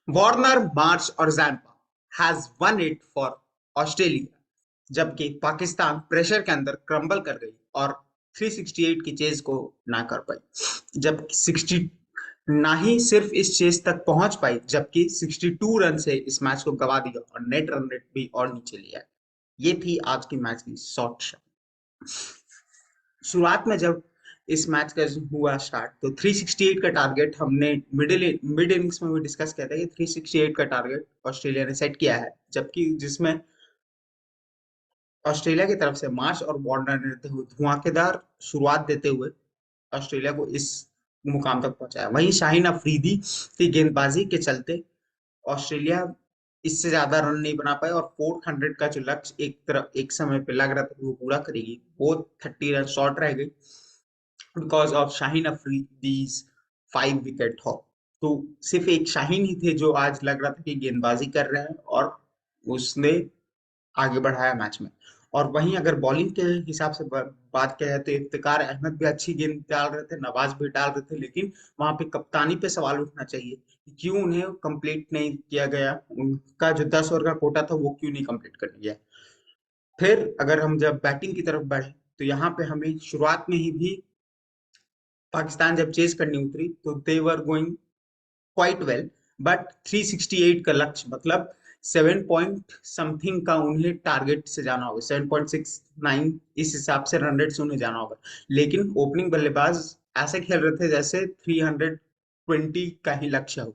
Warner, Marsh और Zampa has won it for Australia, जबकि Pakistan pressure के अंदर क्रम्बल कर गई और 368 की चेज को ना कर पाई। जब 60 ना ही सिर्फ इस चेज तक पहुंच पाई, जबकि 62 रन से इस मैच को गवा दिया और नेट रन रेट भी और नीचे लिया। ये थी आज की मैच की शॉर्ट शॉट। शुरुआत में जब इस मैच का हुआ स्टार्ट तो 368 का टारगेट हमने मिड इनिंग्स में भी डिस्कस किया था कि 368 का टारगेट ऑस्ट्रेलिया ने सेट किया है, जबकि जिसमें ऑस्ट्रेलिया की तरफ से मार्श और वार्नर ने धुआंधार शुरुआत देते हुए ऑस्ट्रेलिया को इस मुकाम तक पहुंचाया। वहीं शाहीन अफरीदी की गेंदबाजी के चलते ऑस्ट्रेलिया इससे ज्यादा रन नहीं बना पाए और 400 का जो लक्ष्य एक तरफ एक समय पे लग रहा था कि वो पूरा करेगी, वो 30 रन शॉर्ट रह गई because of Shaheen Afridi's 5 wicket haul. तो सिर्फ एक शाहीन ही थे जो आज लग रहा था कि गेंदबाजी कर रहे हैं और उसने आगे बढ़ाया मैच में। और वहीं अगर बॉलिंग के हिसाब से बात किया जाए तो इफ्तिकार अहमद भी अच्छी गेंद डाल रहे थे, नवाज भी डाल रहे थे, लेकिन वहां पे कप्तानी पे सवाल उठना चाहिए कि क्यों उन्हें कंप्लीट नहीं किया गया, उनका जो 10 ओवर का कोटा था वो क्यों नहीं कंप्लीट कर लिया। फिर अगर हम जब बैटिंग की तरफ बढ़े तो यहाँ पे हमें शुरुआत में ही भी पाकिस्तान जब चेज करनी उतरी तो they were going quite well, but 368 का लक्ष्य मतलब 7 पॉइंट समथिंग का उन्हें टारगेट से जाना होगा, 7.69 इस हिसाब से रन रेट से उन्हें जाना होगा। लेकिन ओपनिंग बल्लेबाज ऐसे खेल रहे थे जैसे 320 का ही लक्ष्य हो।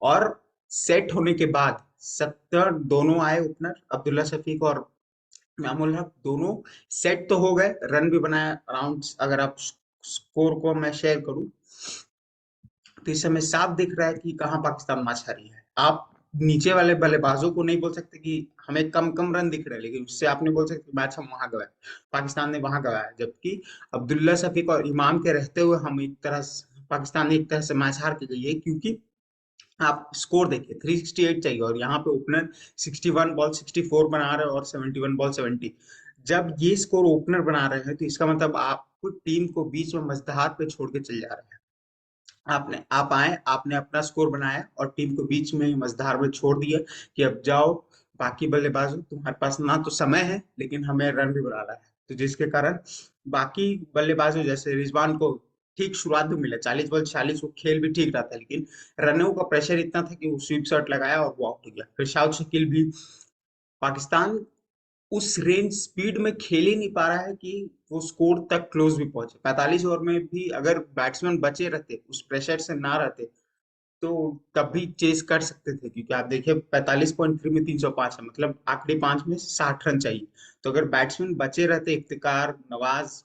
और सेट होने के बाद 70 दोनों आए ओपनर अब्दुल्ला शफीक और मामूल हक, दोनों सेट तो हो गए, रन भी बनाया अराउंड। अगर आप स्कोर को मैं शेयर करूं तो इस समय साफ दिख रहा है कि कहाँ पाकिस्तान मैच हारी है। आप नीचे वाले बल्लेबाजों को नहीं बोल सकते कि हमें कम कम रन दिख रहे हैं, लेकिन उससे आप नहीं बोल सकते मैच हम वहां गवाए, पाकिस्तान ने वहां गवाया। जबकि अब्दुल्ला शफीक और इमाम के रहते हुए हम एक तरह से पाकिस्तान ने एक तरह से मैच हार के गई है, क्योंकि आप स्कोर देखिए 368 चाहिए और यहाँ पे ओपनर 61 बॉल 64 बना रहे हैं और 71 बॉल 70। जब ये स्कोर ओपनर बना रहे हैं तो इसका मतलब आप टीम को बीच में मझधार पे छोड़ के चले जा रहे हैं। आप आए, आपने अपना स्कोर बनाया और टीम को बीच में ही मझधार में छोड़ दिया कि अब जाओ बाकी बल्लेबाजों, तुम्हारे पास ना तो समय है लेकिन हमें रन भी बनाना है। तो जिसके कारण बाकी बल्लेबाजों जैसे रिजवान को ठीक शुरुआत भी मिला, 40 बॉल 46, वो खेल भी ठीक रहा था, लेकिन रनों का प्रेशर इतना था कि वो स्वीप शॉट लगाया और वो आउट हो गया। फिर शाहिद शकील भी, पाकिस्तान उस रेंज स्पीड में खेल ही नहीं पा रहा है कि वो स्कोर तक क्लोज भी पहुंचे। 45 ओवर में भी अगर बैट्समैन बचे रहते, उस प्रेशर से ना रहते, तो तब भी चेस कर सकते थे, क्योंकि आप देखिए 45.3 में 305 है, मतलब आखिरी 5 में 60 रन चाहिए। तो अगर बैट्समैन बचे रहते, इफ्तिकार, नवाज,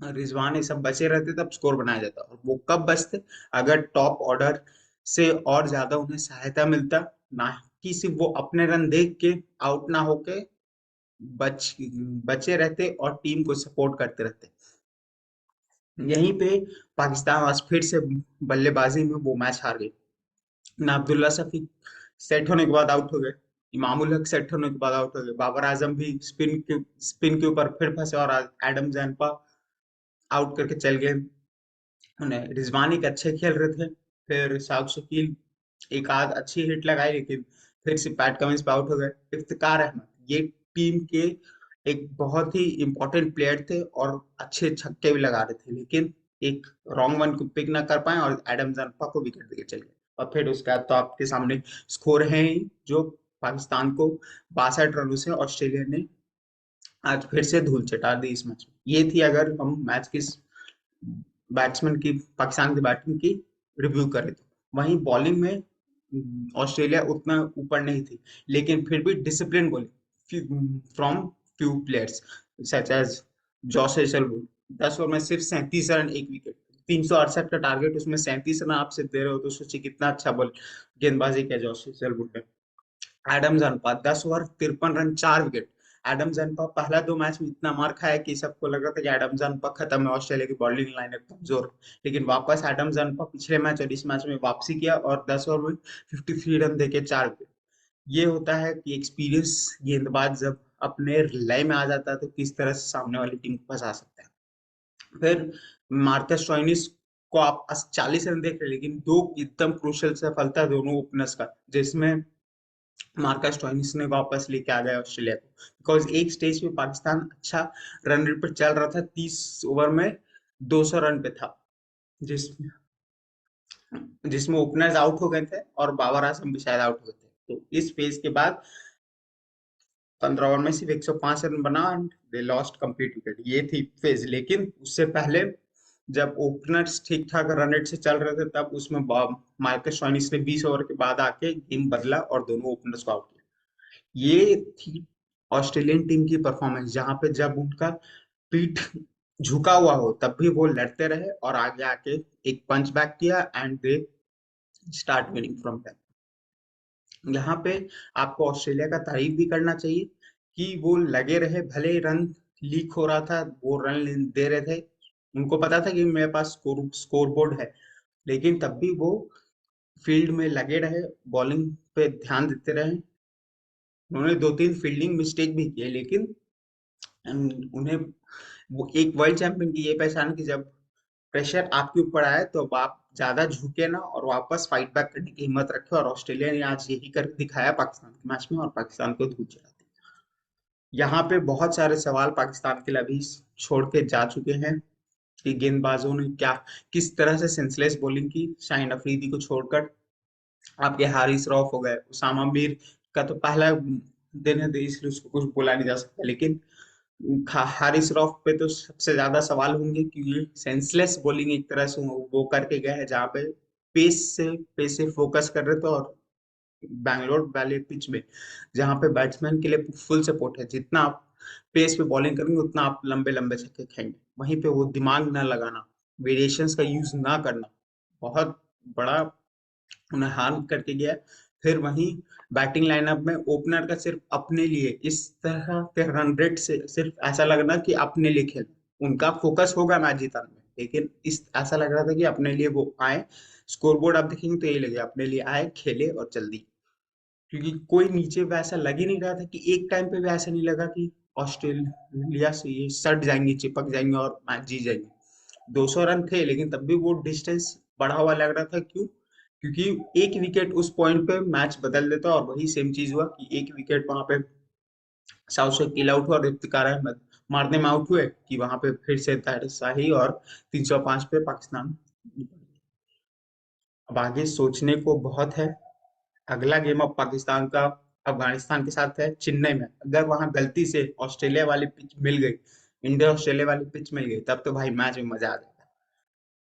रिजवान ये सब बचे रहते, तब स्कोर बनाया जाता। और वो कब बचते, अगर टॉप ऑर्डर से और ज्यादा उन्हें सहायता मिलता, ना कि सिर्फ वो अपने रन देख के आउट ना होके बच बचे रहते और टीम को सपोर्ट करते रहते। यहीं पे पाकिस्तान आज फिर से बल्लेबाजी में वो मैच हार गई ना। अब्दुल्ला शफीक सेट होने के बाद आउट हो गए, इमामुल हक सेट होने के बाद आउट हो गए, बाबर आजम भी स्पिन के ऊपर फिर फंसे और एडम जैम्पा आउट करके चल गए उन्हें। रिजवान एक अच्छे खेल रहे थे, फिर साउथ शकील एक आध अच्छी हिट लगाई, लेकिन फिर से पैट कमिंस पे आउट हो गए। इफ्तिकार अहमद ये टीम के एक बहुत ही इंपॉर्टेंट प्लेयर थे और अच्छे छक्के भी लगा रहे थे, लेकिन एक रॉन्ग वन को पिक ना कर पाए और एडम जानपा को विकेट देके चले गए। और फिर उसके बाद तो आपके सामने स्कोर है ही, जो पाकिस्तान को 62 रनों से ऑस्ट्रेलिया ने आज फिर से धूल चटा दी इस मैच में। ये थी अगर हम मैच की बैट्समैन की, पाकिस्तान की बैटिंग की रिव्यू करें तो। वहीं बॉलिंग में ऑस्ट्रेलिया उतना ऊपर नहीं थी, लेकिन फिर भी discipline bowling from few players such as Josh Hazlewood. 10 over में सिर्फ 37 रन, 1 विकेट, 368 का टारगेट, उसमें 37 रन आप सिर्फ दे रहे हो, तो सोचिए कितना अच्छा बॉल गेंदबाजी किया जॉस हेजलवुड ने। Adam Zampa 10 over 53 run, 4 wicket. Adam Zampa पहला 2 मैच में इतना मार खाया कि सबको लग रहा था कि एडम जानपा खत्म है, ऑस्ट्रेलिया की बॉलिंग लाइनअप कमजोर। लेकिन वापस एडम जानपा पिछले मैच और इस मैच में वापसी किया और 10 ओवर में 53 रन देके 4 विकेट। ये होता है कि एक्सपीरियंस गेंदबाज जब अपने लय में आ जाता है तो किस तरह से सामने वाली टीम को फंसा सकता है। फिर मार्कस स्टोइनिस को आप 40 रन देख रहे हैं, लेकिन दो एकदम क्रूशियल सफलता दोनों ओपनर्स का, जिसमें मार्कस स्टोइनिस ने वापस लेके आ गया ऑस्ट्रेलिया को। बिकॉज एक स्टेज पे पाकिस्तान अच्छा रन रेट पर चल रहा था, 30 ओवर में 200 रन पे था, जिस जिसमें ओपनर्स आउट हो गए थे और बाबर आजम भी शायद आउट हो गए थे। तो इस फेज के बाद 15 ओवर में सिर्फ 105 रन बना and they lost complete wicket, ये थी फेज। लेकिन उससे पहले जब ओपनर्स ठीक ठाक रन रेट से चल रहे थे, तब उसमें मार्कस स्टोइनिस ने 20 ओवर के बाद आके गेम बदला और दोनों ओपनर्स को आउट किया। ये थी ऑस्ट्रेलियन टीम की परफॉर्मेंस, जहां पे जब उनका पीठ झुका हुआ हो तब भी वो लड़ते रहे और आगे आके एक पंच बैक किया and they start winning from that. यहाँ पे आपको ऑस्ट्रेलिया का तारीफ भी करना चाहिए कि वो लगे रहे, भले रन लीक हो रहा था, वो रन दे रहे थे, उनको पता था कि मेरे पास स्कोर बोर्ड है, लेकिन तब भी वो फील्ड में लगे रहे, बॉलिंग पे ध्यान देते रहे। उन्होंने 2-3 फील्डिंग मिस्टेक भी किए, लेकिन उन्हें वो एक वर्ल्ड चैंपियन की ये पहचान कि जब प्रेशर आपके ऊपर आए तो अब आप ज्यादा झुके ना और वापस फाइट बैक करने की हिम्मत रखे, और ऑस्ट्रेलिया ने आज यही कर दिखाया पाकिस्तान के मैच में और पाकिस्तान को धूल चढ़ा दी। यहाँ पे बहुत सारे सवाल पाकिस्तान के लिए अभी छोड़ के जा चुके हैं कि गेंदबाजों ने क्या किस तरह से सेंसलेस बॉलिंग की। शाहिन अफरीदी को छोड़कर आपके हारिस रऊफ हो गए, उसामा मीर का तो पहला दिन है, तो इसलिए उसको कुछ बोला नहीं जा सकता, लेकिन हारिस रऊफ पे तो सबसे ज्यादा सवाल होंगे कि ये सेंसलेस बॉलिंग एक तरह से वो करके गए हैं, जहाँ पे पेस से फोकस कर रहे थे। और बैंगलोर वाले पिच में जहाँ पे बैट्समैन के लिए फुल सपोर्ट है, जितना आप पेस पे बॉलिंग करेंगे उतना आप लंबे लंबे छक्के खाएंगे, वहीं पे वो दिमाग ना लगाना, वेरिएशंस का यूज ना करना बहुत बड़ा उन्हें हार्म करके गया। फिर वहीं बैटिंग लाइनअप में ओपनर का सिर्फ अपने लिए इस तरह के रन रेट से सिर्फ ऐसा लगना कि अपने लिए खेल, उनका फोकस होगा मैच जिताने में, लेकिन इस ऐसा लग रहा था कि अपने लिए वो आए। स्कोरबोर्ड आप देखेंगे तो यही लगे अपने लिए आए, खेले और चल दी। क्योंकि कोई नीचे पे ऐसा लग ही नहीं रहा था, कि एक टाइम पे भी ऐसा नहीं लगा कि ऑस्ट्रेलिया से ये सट जाएंगे, चिपक जाएंगे और मैच जीत जाएंगे। 200 रन थे, लेकिन तब भी वो डिस्टेंस बढ़ा हुआ लग रहा था। क्यों? क्योंकि एक विकेट उस पॉइंट पे मैच बदल देता, और वही सेम चीज हुआ कि एक विकेट वहां पे साउथ से किल आउट हुआ और इफ्तिकार अहमद मारने में आउट हुए, कि वहां पे फिर से ताहिर शाही और 305 पे पाकिस्तान। अब आगे सोचने को बहुत है। अगला गेम अब पाकिस्तान का अफगानिस्तान के साथ है चेन्नई में। अगर वहां गलती से ऑस्ट्रेलिया वाली पिच मिल गई, इंडिया ऑस्ट्रेलिया वाली पिच मिल गई, तब तो भाई मैच में मजा आ जाएगा।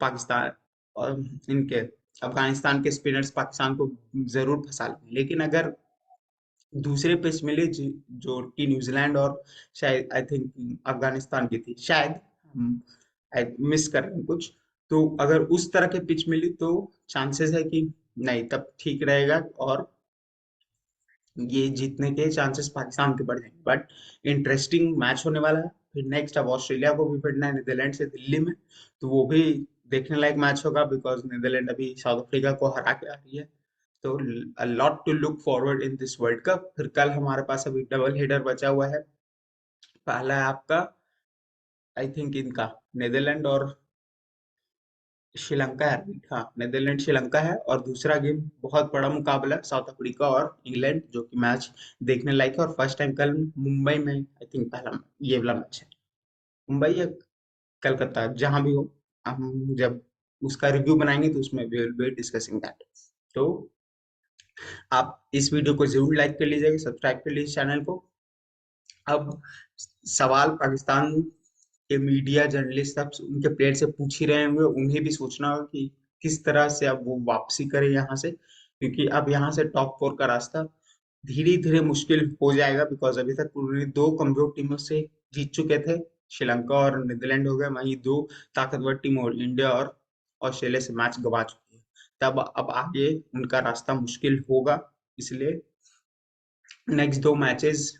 पाकिस्तान और इनके अफगानिस्तान के स्पिनर्स पाकिस्तान को जरूर फंसा लेंगे, लेकिन अगर दूसरे पिच मिले जो कि न्यूजीलैंड और शायद आई थिंक अफगानिस्तान की थी, शायद मिस कर रहे हैं कुछ, तो अगर उस तरह के पिच मिली तो चांसेस है कि नहीं, तब ठीक रहेगा और ये जीतने के चांसेस पाकिस्तान के बढ़ जाएंगे। बट इंटरेस्टिंग मैच होने वाला है। फिर नेक्स्ट अब ऑस्ट्रेलिया को भी भिड़ना है नीदरलैंड से दिल्ली में, तो वो भी देखने लायक मैच होगा, बिकॉज नीदरलैंड अभी साउथ अफ्रीका को हरा के आ रही है। तो a lot to look forward in this world cup. फिर कल हमारे पास अभी डबल हेडर बचा हुआ है। पहला है आपका आई थिंक इनका नीदरलैंड और श्रीलंका है। हाँ, नीदरलैंड श्रीलंका है, और दूसरा गेम बहुत बड़ा मुकाबला है, साउथ अफ्रीका और इंग्लैंड, जो कि मैच देखने लायक है। और फर्स्ट टाइम कल मुंबई में आई थिंक पहला ये वाला मैच है। मुंबई या कलकत्ता, जहां भी हो, हम जब उसका रिव्यू बनाएंगे तो उसमें we will be discussing that. तो आप इस वीडियो को जरूर लाइक कर लीजिएगा, सब्सक्राइब कर लीजिए चैनल को। अब सवाल पाकिस्तान के मीडिया जर्नलिस्ट सब उनके प्लेयर से पूछ ही रहे होंगे, उन्हें भी सोचना होगा कि किस तरह से अब वो वापसी करे यहाँ से, क्योंकि अब यहाँ से टॉप 4 का रास्ता धीरे धीरे मुश्किल हो जाएगा। बिकॉज अभी तक उन्होंने दो कमजोर टीमों से जीत चुके थे, श्रीलंका और नीदरलैंड हो गए, वहीं दो ताकतवर टीम और इंडिया और ऑस्ट्रेलिया से मैच गवा चुकी है। तब अब आगे उनका रास्ता मुश्किल होगा, इसलिए नेक्स्ट दो मैचेस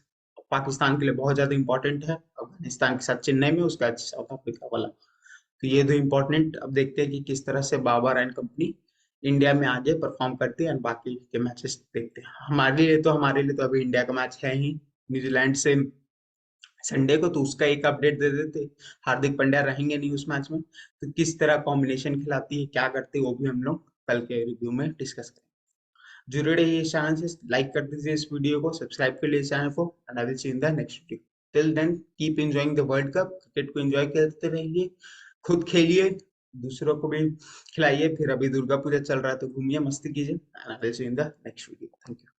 पाकिस्तान के लिए बहुत ज्यादा इंपॉर्टेंट है, अफगानिस्तान के साथ चेन्नई में, उसके बाद साउथ अफ्रीका वाला। तो ये दो इंपॉर्टेंट, अब देखते हैं कि किस तरह से बाबर एंड कंपनी इंडिया में आगे परफॉर्म करती है, और बाकी के मैचेस देखते हैं। हमारे लिए तो अभी इंडिया का मैच है ही न्यूजीलैंड से संडे को, तो उसका एक अपडेट दे देते। हार्दिक पांड्या रहेंगे नहीं उस मैच में, तो किस तरह कॉम्बिनेशन खिलाती है, क्या करती है, वो भी हम लोग कल के रिव्यू में डिस्कस करेंगे। जुड़े रहिए इस चैनल से, लाइक कर दीजिए इस वीडियो को, सब्सक्राइब कर लीजिए इस चैनल को, and I will see in the next video. Till then keep enjoying the world cup, cricket को एंजॉय करते रहिए, खुद खेलिए, दूसरों को भी खिलाइए। फिर अभी दुर्गा पूजा चल रहा है, तो घूमिए, मस्ती कीजिए, and I will see in the next video. Thank you.